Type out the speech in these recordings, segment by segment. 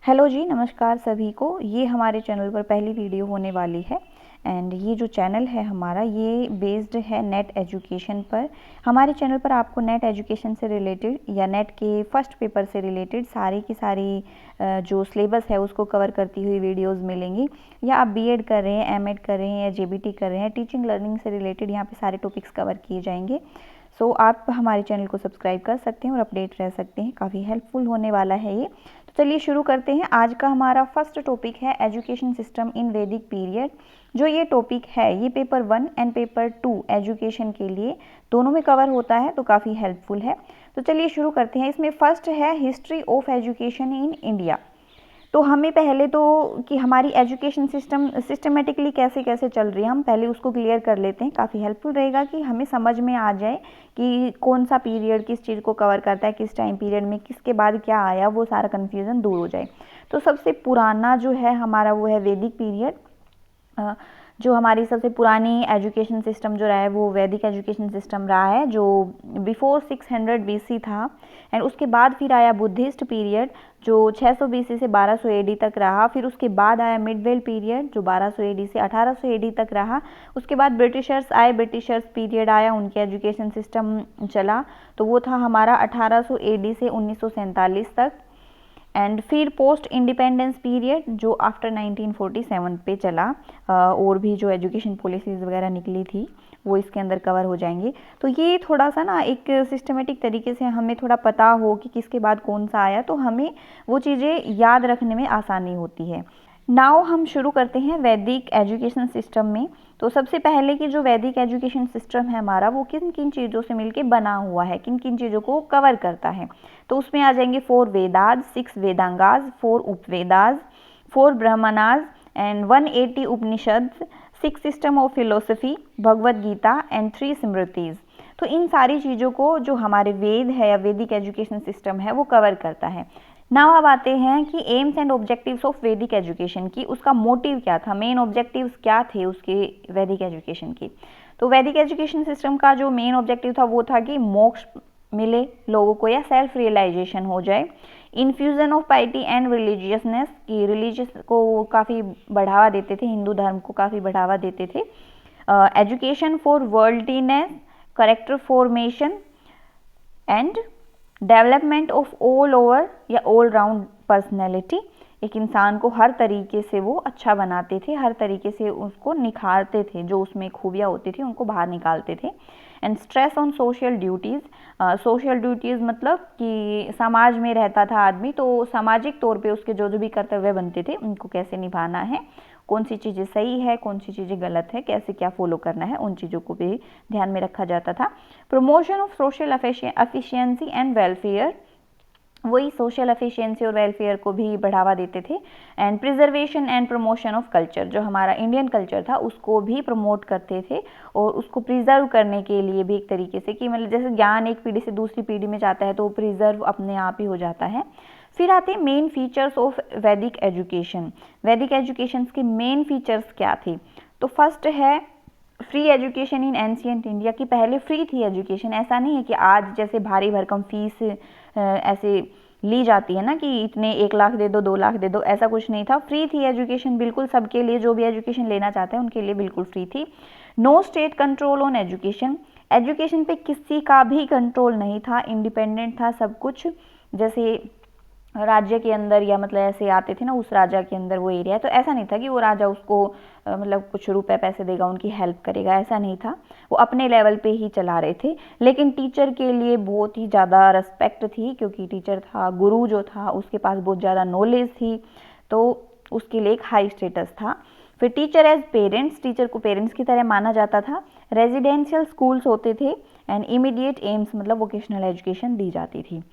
Hello जी, नमस्कार सभी को। ये हमारे चैनल पर पहली वीडियो होने वाली है एंड ये जो चैनल है हमारा ये बेस्ड है नेट एजुकेशन पर। हमारे चैनल पर आपको नेट एजुकेशन से रिलेटेड या नेट के फर्स्ट पेपर से रिलेटेड सारी की सारी जो सिलेबस है उसको कवर करती हुई वीडियोस मिलेंगी। या आप बीएड कर रहे हैं, एमएड कर रहे हैं या जेबीटी कर रहे हैं, टीचिंग लर्निंग से रिलेटेड यहाँ पे सारे टॉपिक्स कवर किए जाएंगे। सो आप हमारे चैनल को सब्सक्राइब कर सकते हैं और अपडेट रह सकते हैं। काफ़ी हेल्पफुल होने वाला है ये। तो चलिए शुरू करते हैं। आज का हमारा फर्स्ट टॉपिक है एजुकेशन सिस्टम इन वैदिक पीरियड। जो ये टॉपिक है ये पेपर 1 एंड पेपर 2 एजुकेशन के लिए दोनों में कवर होता है, तो काफ़ी हेल्पफुल है। तो चलिए शुरू करते हैं। इसमें फर्स्ट है history of education in India. तो हमें पहले तो कि हमारी एजुकेशन सिस्टमेटिकली कैसे कैसे चल रही है हम पहले उसको क्लियर कर लेते हैं। काफ़ी हेल्पफुल रहेगा कि हमें समझ में आ जाए कि कौन सा पीरियड किस चीज़ को कवर करता है, किस टाइम पीरियड में किसके बाद क्या आया, वो सारा कन्फ्यूज़न दूर हो जाए। तो सबसे पुराना जो है हमारा वो है वैदिक पीरियड। जो हमारी सबसे पुरानी एजुकेशन सिस्टम जो रहा है वो वैदिक एजुकेशन सिस्टम रहा है, जो बिफोर 600 BC था। एंड उसके बाद फिर आया बुद्धिस्ट पीरियड जो 600 BC से 1200 AD तक रहा। फिर उसके बाद आया मिडवेल पीरियड जो 1200 AD से 1800 AD तक रहा। उसके बाद ब्रिटिशर्स आए, ब्रिटिशर्स पीरियड आया, उनके एजुकेशन सिस्टम चला, तो वो था हमारा 1800 AD से 1947 तक। एंड फिर पोस्ट इंडिपेंडेंस पीरियड जो आफ्टर 1947 पे चला। और भी जो एजुकेशन पॉलिसीज़ वगैरह निकली थी वो इसके अंदर कवर हो जाएंगे। तो ये थोड़ा सा ना एक सिस्टमेटिक तरीके से हमें थोड़ा पता हो कि किसके बाद कौन सा आया, तो हमें वो चीज़ें याद रखने में आसानी होती है। नाउ हम शुरू करते हैं वैदिक एजुकेशन सिस्टम में। तो सबसे पहले की जो वैदिक एजुकेशन सिस्टम है हमारा वो किन किन चीज़ों से मिलके बना हुआ है, किन किन चीज़ों को कवर करता है। तो उसमें आ जाएंगे 4 Vedas, 6 Vedangas, 4 Upavedas, 4 Brahmanas and 180 Upanishad, 6 system of philosophy, Bhagavad Gita and 3 Smritis. तो इन सारी चीज़ों को जो हमारे वेद है या वैदिक एजुकेशन सिस्टम है वो कवर करता है। नाउ अब आते हैं कि एम्स एंड ऑब्जेक्टिव्स ऑफ वैदिक एजुकेशन की, उसका मोटिव क्या था, मेन ऑब्जेक्टिव्स क्या थे उसके वैदिक एजुकेशन की। तो वैदिक एजुकेशन सिस्टम का जो मेन ऑब्जेक्टिव था वो था कि मोक्ष मिले लोगों को या सेल्फ रियलाइजेशन हो जाए। इन्फ्यूजन ऑफ पाइटी एंड रिलीजियसनेस, की रिलीजियस को काफ़ी बढ़ावा देते थे, हिंदू धर्म को काफ़ी बढ़ावा देते थे। Education for worldliness, character formation and development of all over या ऑल राउंड पर्सनैलिटी। एक इंसान को हर तरीके से वो अच्छा बनाते थे, हर तरीके से उसको निखारते थे, जो उसमें खूबियाँ होती थी उनको बाहर निकालते थे। And stress on social duties, social duties मतलब कि समाज में रहता था आदमी तो सामाजिक तौर पे उसके जो जो भी कर्तव्य बनते थे उनको कैसे निभाना है, कौन सी चीज़ें सही है, कौन सी चीज़ें गलत है, कैसे क्या फॉलो करना है, उन चीज़ों को भी ध्यान में रखा जाता था। Promotion of social efficiency and welfare, वही सोशल एफिशिएंसी और वेलफेयर को भी बढ़ावा देते थे। And preservation and promotion of culture, जो हमारा इंडियन कल्चर था उसको भी प्रमोट करते थे और उसको प्रिजर्व करने के लिए भी एक तरीके से कि मतलब जैसे ज्ञान एक पीढ़ी से दूसरी पीढ़ी में जाता है तो वो प्रिजर्व अपने आप ही हो जाता है। फिर आते हैं मेन फीचर्स ऑफ वैदिक एजुकेशन। वैदिक एजुकेशन के मेन फीचर्स क्या थे। तो फर्स्ट है free education in ancient India, की पहले फ्री थी एजुकेशन। ऐसा नहीं है कि आज जैसे भारी भरकम फीस ऐसे ली जाती है ना कि इतने 1 लाख दे दो, 2 लाख दे दो, ऐसा कुछ नहीं था। फ्री थी एजुकेशन बिल्कुल सबके लिए, जो भी एजुकेशन लेना चाहते हैं उनके लिए बिल्कुल फ्री थी। No state control on education, education पे किसी का भी कंट्रोल नहीं था, इंडिपेंडेंट था सब कुछ। जैसे राज्य के अंदर या मतलब ऐसे आते थे ना उस राजा के अंदर वो एरिया है, तो ऐसा नहीं था कि वो राजा उसको मतलब कुछ रुपए पैसे देगा, उनकी हेल्प करेगा, ऐसा नहीं था। वो अपने लेवल पे ही चला रहे थे। लेकिन टीचर के लिए बहुत ही ज़्यादा रिस्पेक्ट थी, क्योंकि टीचर था, गुरु जो था उसके पास बहुत ज़्यादा नॉलेज थी, तो उसके लिए एक हाई स्टेटस था। फिर टीचर एज पेरेंट्स, टीचर को पेरेंट्स की तरह माना जाता था। रेजिडेंशियल स्कूल्स होते थे एंड इमीडिएट एम्स मतलब वोकेशनल एजुकेशन दी जाती थी।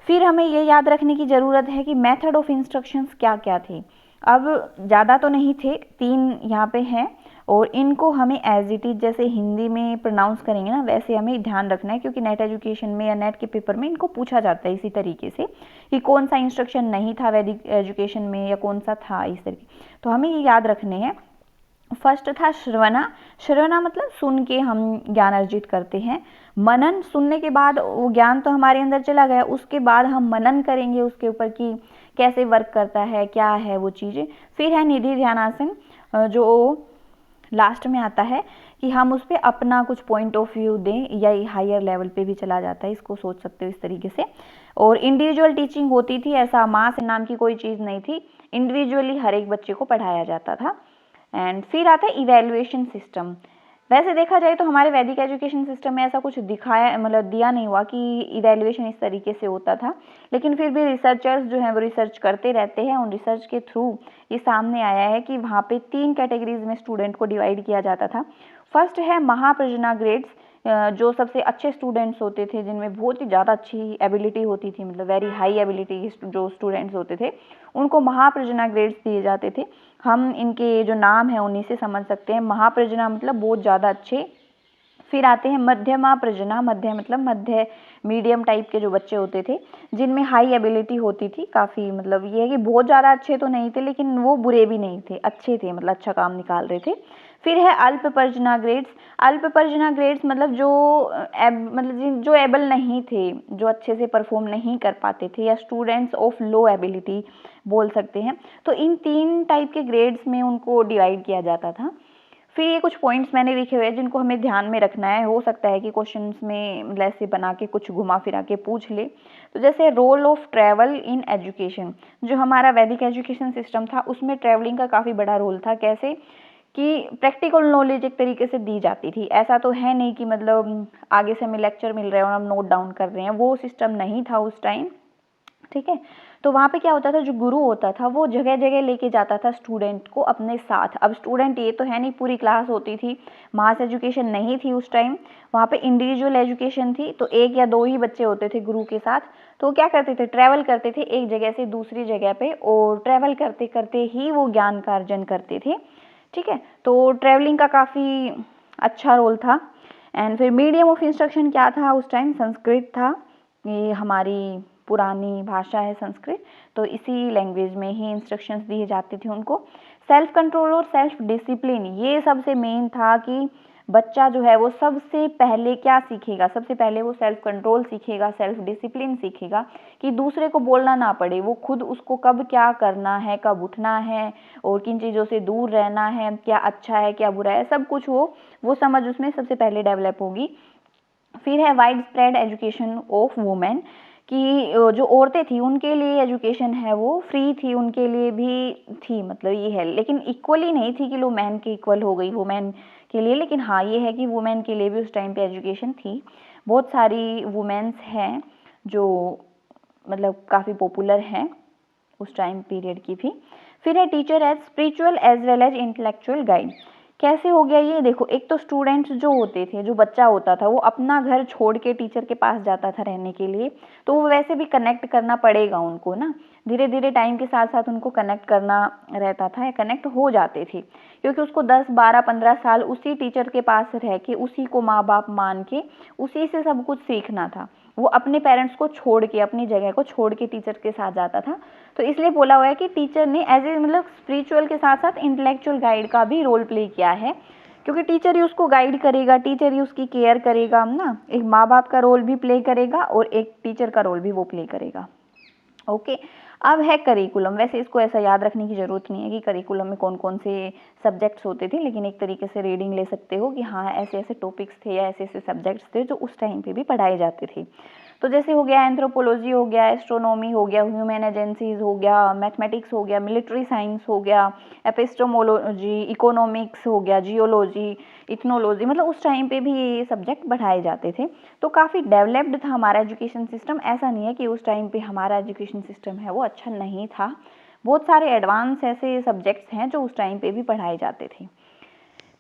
फिर हमें ये याद रखने की ज़रूरत है कि मेथड ऑफ इंस्ट्रक्शंस क्या क्या थे। अब ज़्यादा तो नहीं थे, 3 यहाँ पे हैं और इनको हमें एज इट इज जैसे हिंदी में प्रोनाउंस करेंगे ना वैसे हमें ध्यान रखना है, क्योंकि नेट एजुकेशन में या नेट के पेपर में इनको पूछा जाता है इसी तरीके से कि कौन सा इंस्ट्रक्शन नहीं था वैदिक एजुकेशन में या कौन सा था, इस तरीके। तो हमें ये याद रखने हैं। फर्स्ट था श्रवणा, श्रवणा मतलब सुन के हम ज्ञान अर्जित करते हैं। मनन, सुनने के बाद वो ज्ञान तो हमारे अंदर चला गया, उसके बाद हम मनन करेंगे उसके ऊपर कि कैसे वर्क करता है, क्या है वो चीज़ें। फिर है निधि ध्यानासन, जो लास्ट में आता है कि हम उस पर अपना कुछ पॉइंट ऑफ व्यू दें, या हायर लेवल पे भी चला जाता है, इसको सोच सकते हो इस तरीके से। और इंडिविजुअल टीचिंग होती थी, ऐसा मास नाम की कोई चीज़ नहीं थी, इंडिविजुअली हर एक बच्चे को पढ़ाया जाता था। एंड फिर आता है इवैल्यूएशन सिस्टम। वैसे देखा जाए तो हमारे वैदिक एजुकेशन सिस्टम में ऐसा कुछ दिखाया मतलब दिया नहीं हुआ कि इवैल्यूएशन इस तरीके से होता था, लेकिन फिर भी रिसर्चर्स जो हैं वो रिसर्च करते रहते हैं। उन रिसर्च के थ्रू ये सामने आया है कि वहाँ पे 3 कैटेगरीज में स्टूडेंट को डिवाइड किया जाता था। फर्स्ट है महाप्रजना ग्रेड्स, जो सबसे अच्छे स्टूडेंट्स होते थे, जिनमें बहुत ही ज़्यादा अच्छी एबिलिटी होती थी, मतलब वेरी हाई एबिलिटी जो स्टूडेंट्स होते थे उनको महाप्रजना ग्रेड्स दिए जाते थे। हम इनके जो नाम है उन्हीं से समझ सकते हैं। महाप्रजना मतलब बहुत ज़्यादा अच्छे। फिर आते हैं मध्यमा प्रजना, मध्य मतलब मध्य मीडियम टाइप के जो बच्चे होते थे, जिनमें हाई एबिलिटी होती थी काफ़ी, मतलब ये है कि बहुत ज़्यादा अच्छे तो नहीं थे लेकिन वो बुरे भी नहीं थे, अच्छे थे, मतलब अच्छा काम निकाल रहे थे। फिर है अल्प पर्जना ग्रेड्स। अल्प पर्जना ग्रेड्स मतलब जो एबल नहीं थे, जो अच्छे से परफॉर्म नहीं कर पाते थे, या स्टूडेंट्स ऑफ लो एबिलिटी बोल सकते हैं। तो इन 3 टाइप के ग्रेड्स में उनको डिवाइड किया जाता था। फिर ये कुछ पॉइंट्स मैंने लिखे हुए हैं जिनको हमें ध्यान में रखना है। हो सकता है कि क्वेश्चंस में ऐसे बना के कुछ घुमा फिरा के पूछ ले। तो जैसे role of travel in education, जो हमारा वैदिक एजुकेशन सिस्टम था उसमें ट्रैवलिंग का काफ़ी बड़ा रोल था। कैसे कि प्रैक्टिकल नॉलेज एक तरीके से दी जाती थी। ऐसा तो है नहीं कि मतलब आगे से हमें लेक्चर मिल रहे हैं और हम नोट डाउन कर रहे हैं, वो सिस्टम नहीं था उस टाइम। ठीक है, तो वहाँ पे क्या होता था, जो गुरु होता था वो जगह जगह लेके जाता था स्टूडेंट को अपने साथ। अब स्टूडेंट ये तो है नहीं, पूरी क्लास होती थी, मास एजुकेशन नहीं थी उस टाइम, वहाँ पे इंडिविजुअल एजुकेशन थी। तो 1 या 2 ही बच्चे होते थे गुरु के साथ। तो क्या करते थे, ट्रैवल करते थे एक जगह से दूसरी जगह पे, और ट्रैवल करते करते ही वो ज्ञान का अर्जन करते थे। ठीक है, तो ट्रैवलिंग का काफ़ी अच्छा रोल था। एंड फिर मीडियम ऑफ इंस्ट्रक्शन क्या था उस टाइम, संस्कृत था। ये हमारी पुरानी भाषा है संस्कृत, तो इसी लैंग्वेज में ही इंस्ट्रक्शंस दिए जाते थे उनको। सेल्फ कंट्रोल और सेल्फ डिसिप्लिन, ये सबसे मेन था कि बच्चा जो है वो सबसे पहले क्या सीखेगा, सबसे पहले वो सेल्फ कंट्रोल सीखेगा, सेल्फ डिसिप्लिन सीखेगा, कि दूसरे को बोलना ना पड़े, वो खुद उसको कब क्या करना है, कब उठना है, और किन चीज़ों से दूर रहना है, क्या अच्छा है क्या बुरा है, सब कुछ वो समझ उसमें सबसे पहले डेवलप होगी। फिर है wide spread education of women, कि जो औरतें थी उनके लिए एजुकेशन है वो फ्री थी, उनके लिए भी थी, मतलब ये है, लेकिन इक्वली नहीं थी कि लो मैन के इक्वल हो गई वुमेन के लिए, लेकिन हाँ ये है कि वुमेन के लिए भी उस टाइम पे एजुकेशन थी। बहुत सारी वुमेन्स हैं जो मतलब काफ़ी पॉपुलर हैं उस टाइम पीरियड की भी। फिर है teacher as spiritual as well as intellectual guide. कैसे हो गया ये, देखो एक तो स्टूडेंट्स जो होते थे, जो बच्चा होता था वो अपना घर छोड़ के टीचर के पास जाता था रहने के लिए, तो वो वैसे भी कनेक्ट करना पड़ेगा उनको ना, धीरे धीरे टाइम के साथ साथ उनको कनेक्ट करना रहता था, या कनेक्ट हो जाते थे, क्योंकि उसको 10, 12, 15 साल उसी टीचर के पास रह के, उसी को माँ बाप मान के, उसी से सब कुछ सीखना था। वो अपने पेरेंट्स को छोड़ के, अपनी जगह को छोड़ के टीचर के साथ जाता था। तो इसलिए बोला हुआ है कि टीचर ने एज ए मतलब स्पिरिचुअल के साथ साथ इंटेलेक्चुअल गाइड का भी रोल प्ले किया है, क्योंकि टीचर ही उसको गाइड करेगा, टीचर ही उसकी केयर करेगा ना, एक माँ बाप का रोल भी प्ले करेगा और एक टीचर का रोल भी वो प्ले करेगा। ओके, अब है करिकुलम। वैसे इसको ऐसा याद रखने की ज़रूरत नहीं है कि करिकुलम में कौन कौन से सब्जेक्ट्स होते थे, लेकिन एक तरीके से रीडिंग ले सकते हो कि हाँ ऐसे ऐसे टॉपिक्स थे या ऐसे ऐसे सब्जेक्ट्स थे जो उस टाइम पे भी पढ़ाए जाते थे। तो जैसे हो गया एंथ्रोपोलॉजी, हो गया एस्ट्रोनॉमी, हो गया ह्यूमन एजेंसीज, हो गया मैथमेटिक्स, हो गया मिलिट्री साइंस, हो गया एपिस्टेमोलॉजी, इकोनॉमिक्स, हो गया जियोलॉजी, इथनोलॉजी, मतलब उस टाइम पे भी ये सब्जेक्ट पढ़ाए जाते थे। तो काफ़ी डेवलप्ड था हमारा एजुकेशन सिस्टम। ऐसा नहीं है कि उस टाइम पे हमारा एजुकेशन सिस्टम है वो अच्छा नहीं था, बहुत सारे एडवांस ऐसे सब्जेक्ट्स हैं जो उस टाइम पे भी पढ़ाए जाते थे।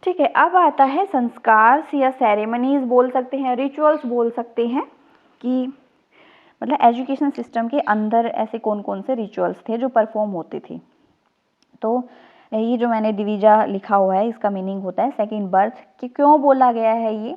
ठीक है, अब आता है संस्कार या सेरेमनीज बोल सकते हैं, रिचुअल्स बोल सकते हैं, कि मतलब एजुकेशन सिस्टम के अंदर ऐसे कौन कौन से रिचुअल्स थे जो परफॉर्म होते थे। तो ये जो मैंने दिविजा लिखा हुआ है इसका मीनिंग होता है सेकंड बर्थ, कि क्यों बोला गया है ये,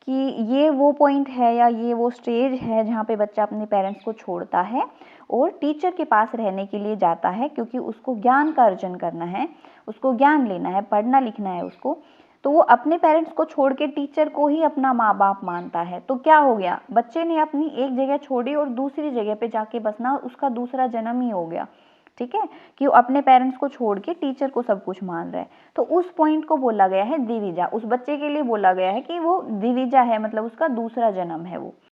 कि ये वो पॉइंट है या ये वो स्टेज है जहाँ पे बच्चा अपने पेरेंट्स को छोड़ता है और टीचर के पास रहने के लिए जाता है, क्योंकि उसको ज्ञान का अर्जन करना है, उसको ज्ञान लेना है, पढ़ना लिखना है उसको। तो वो अपने पेरेंट्स को छोड़ के टीचर को ही अपना माँ बाप मानता है। तो क्या हो गया, बच्चे ने अपनी एक जगह छोड़ी और दूसरी जगह पे जाके बसना उसका दूसरा जन्म ही हो गया। ठीक है, कि वो अपने पेरेंट्स को छोड़ के टीचर को सब कुछ मान रहा है। तो उस पॉइंट को बोला गया है द्विविजा, उस बच्चे के लिए बोला गया है कि वो द्विविजा है, मतलब उसका दूसरा जन्म है वो।